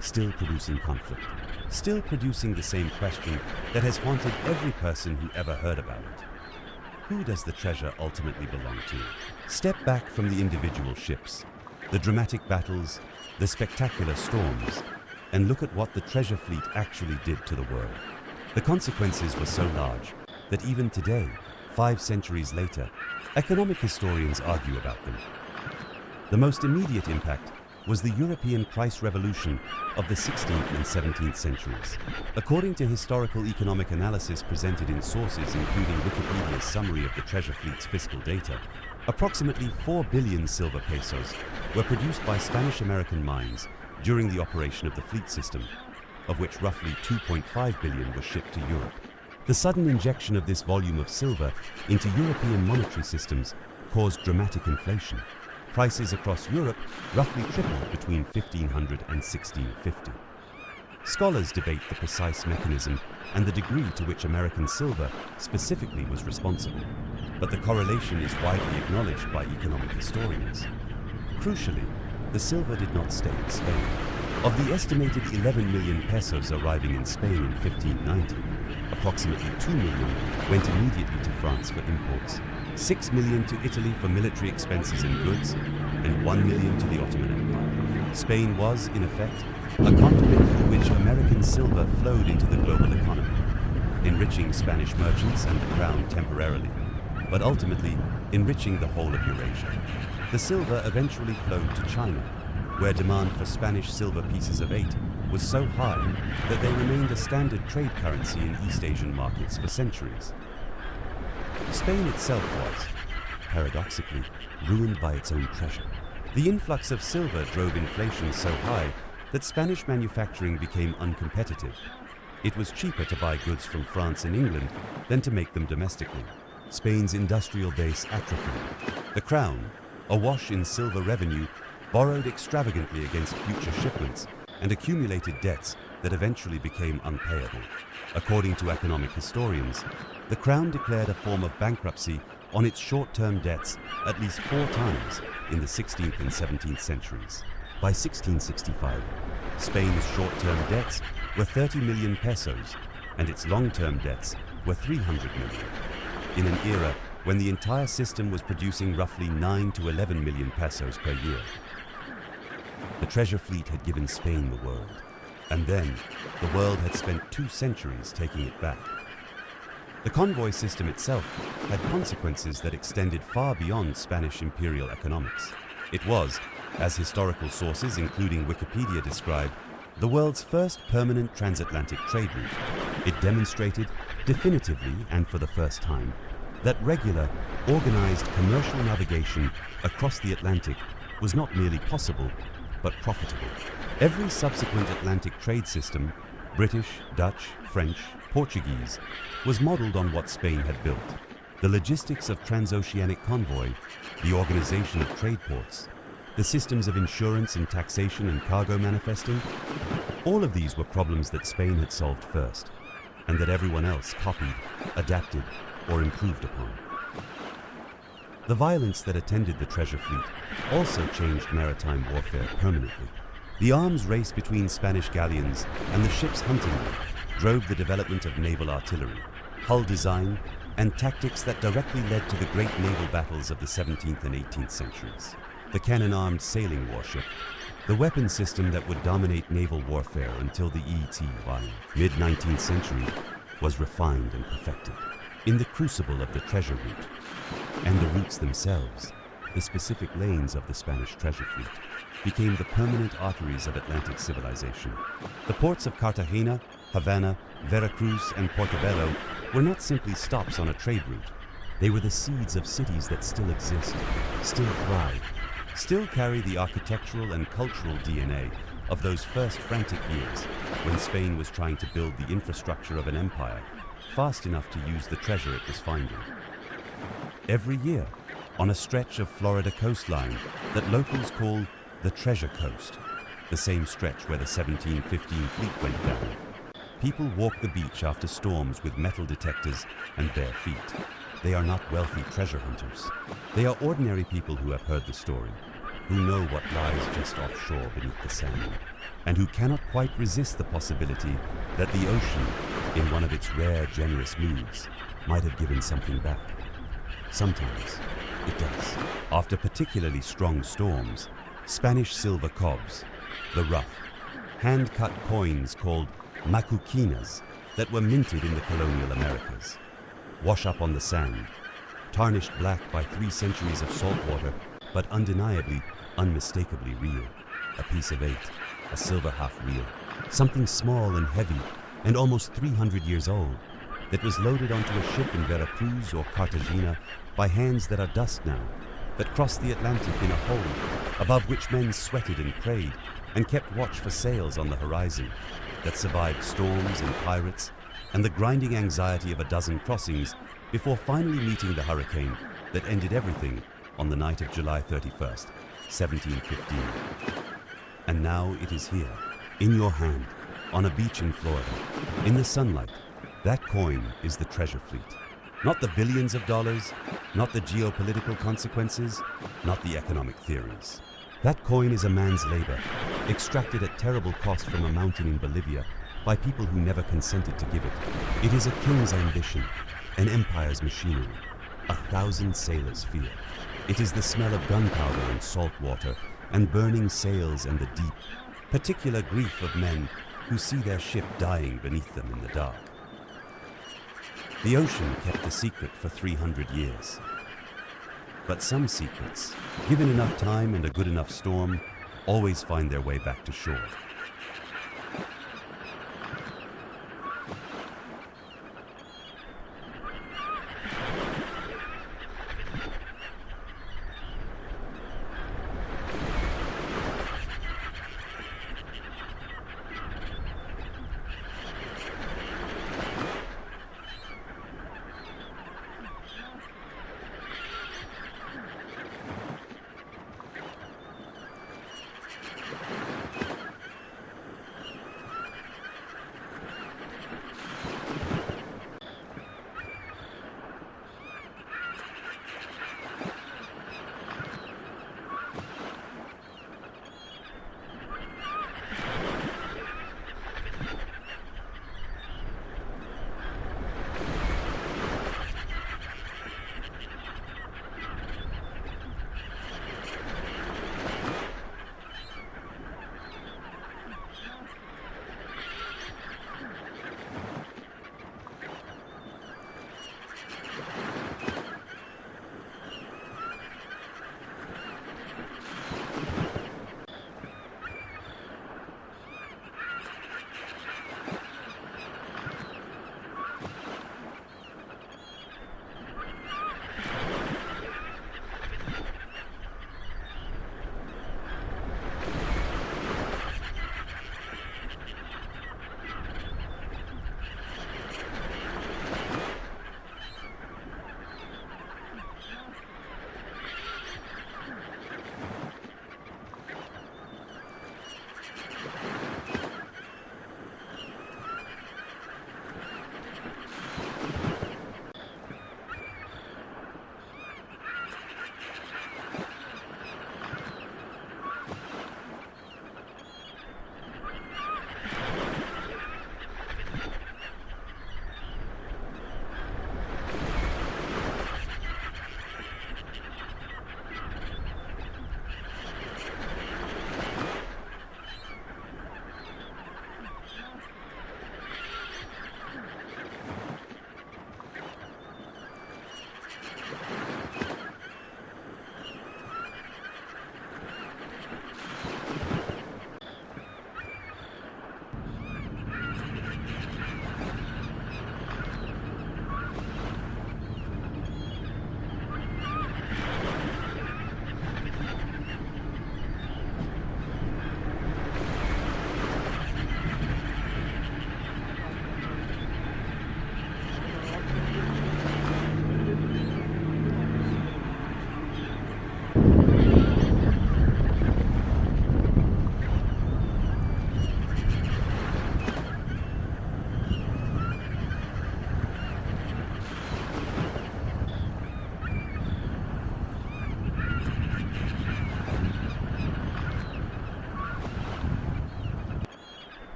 still producing conflict, still producing the same question that has haunted every person who ever heard about it. Who does the treasure ultimately belong to? Step back from the individual ships, the dramatic battles, the spectacular storms, and look at what the treasure fleet actually did to the world. The consequences were so large that even today, 5 centuries later, economic historians argue about them. The most immediate impact was the European price revolution of the 16th and 17th centuries. According to historical economic analysis presented in sources including Wikipedia's summary of the treasure fleet's fiscal data, approximately 4 billion silver pesos were produced by Spanish-American mines during the operation of the fleet system, of which roughly 2.5 billion were shipped to Europe. The sudden injection of this volume of silver into European monetary systems caused dramatic inflation. Prices across Europe roughly tripled between 1500 and 1650. Scholars debate the precise mechanism and the degree to which American silver specifically was responsible, but the correlation is widely acknowledged by economic historians. Crucially, the silver did not stay in Spain. Of the estimated 11 million pesos arriving in Spain in 1590, approximately 2 million went immediately to France for imports, 6 million to Italy for military expenses and goods, and 1 million to the Ottoman Empire. Spain was, in effect, a conduit through which American silver flowed into the global economy, enriching Spanish merchants and the crown temporarily, but ultimately enriching the whole of Eurasia. The silver eventually flowed to China, where demand for Spanish silver pieces of 8 was so high that they remained a standard trade currency in East Asian markets for centuries. Spain itself was, paradoxically, ruined by its own treasure. The influx of silver drove inflation so high that Spanish manufacturing became uncompetitive. It was cheaper to buy goods from France and England than to make them domestically. Spain's industrial base atrophied. The crown, awash in silver revenue, borrowed extravagantly against future shipments and accumulated debts that eventually became unpayable. According to economic historians, the crown declared a form of bankruptcy on its short-term debts at least 4 times in the 16th and 17th centuries. By 1665, Spain's short-term debts were 30 million pesos and its long-term debts were 300 million. In an era when the entire system was producing roughly 9 to 11 million pesos per year. The treasure fleet had given Spain the world, and then the world had spent 2 centuries taking it back. The convoy system itself had consequences that extended far beyond Spanish imperial economics. It was, as historical sources including Wikipedia describe, the world's first permanent transatlantic trade route. It demonstrated, definitively and for the first time, that regular, organized commercial navigation across the Atlantic was not merely possible, but profitable. Every subsequent Atlantic trade system, British, Dutch, French, Portuguese, was modeled on what Spain had built. The logistics of transoceanic convoy, the organization of trade ports, the systems of insurance and taxation and cargo manifesting, all of these were problems that Spain had solved first, and that everyone else copied, adapted, or improved upon. The violence that attended the treasure fleet also changed maritime warfare permanently. The arms race between Spanish galleons and the ships hunting them drove the development of naval artillery, hull design, and tactics that directly led to the great naval battles of the 17th and 18th centuries. The cannon-armed sailing warship, the weapon system that would dominate naval warfare until the mid-19th century, was refined and perfected. In the crucible of the treasure route, and the routes themselves, the specific lanes of the Spanish treasure fleet, became the permanent arteries of Atlantic civilization. The ports of Cartagena, Havana, Veracruz, and Portobelo were not simply stops on a trade route. They were the seeds of cities that still exist, still thrive, still carry the architectural and cultural DNA of those first frantic years when Spain was trying to build the infrastructure of an empire fast enough to use the treasure it was finding. Every year, on a stretch of Florida coastline that locals call the Treasure Coast, the same stretch where the 1715 fleet went down, people walk the beach after storms with metal detectors and bare feet. They are not wealthy treasure hunters. They are ordinary people who have heard the story, who know what lies just offshore beneath the sand, and who cannot quite resist the possibility that the ocean, in one of its rare, generous moods, might have given something back. Sometimes it does. After particularly strong storms, Spanish silver cobs, the rough, hand-cut coins called macuquinas that were minted in the colonial Americas, wash up on the sand, tarnished black by 3 centuries of salt water, but undeniably, unmistakably real. A piece of 8, a silver half-reel, something small and heavy and almost 300 years old, that was loaded onto a ship in Veracruz or Cartagena by hands that are dust now, that crossed the Atlantic in a hold, above which men sweated and prayed and kept watch for sails on the horizon, that survived storms and pirates and the grinding anxiety of a dozen crossings before finally meeting the hurricane that ended everything on the night of July 31st, 1715. And now it is here, in your hand, on a beach in Florida, in the sunlight. That coin is the treasure fleet. Not the billions of dollars, not the geopolitical consequences, not the economic theories. That coin is a man's labor, extracted at terrible cost from a mountain in Bolivia by people who never consented to give it. It is a king's ambition, an empire's machinery, 1,000 sailors' fear. It is the smell of gunpowder and salt water and burning sails and the deep, particular grief of men who see their ship dying beneath them in the dark. The ocean kept the secret for 300 years. But some secrets, given enough time and a good enough storm, always find their way back to shore.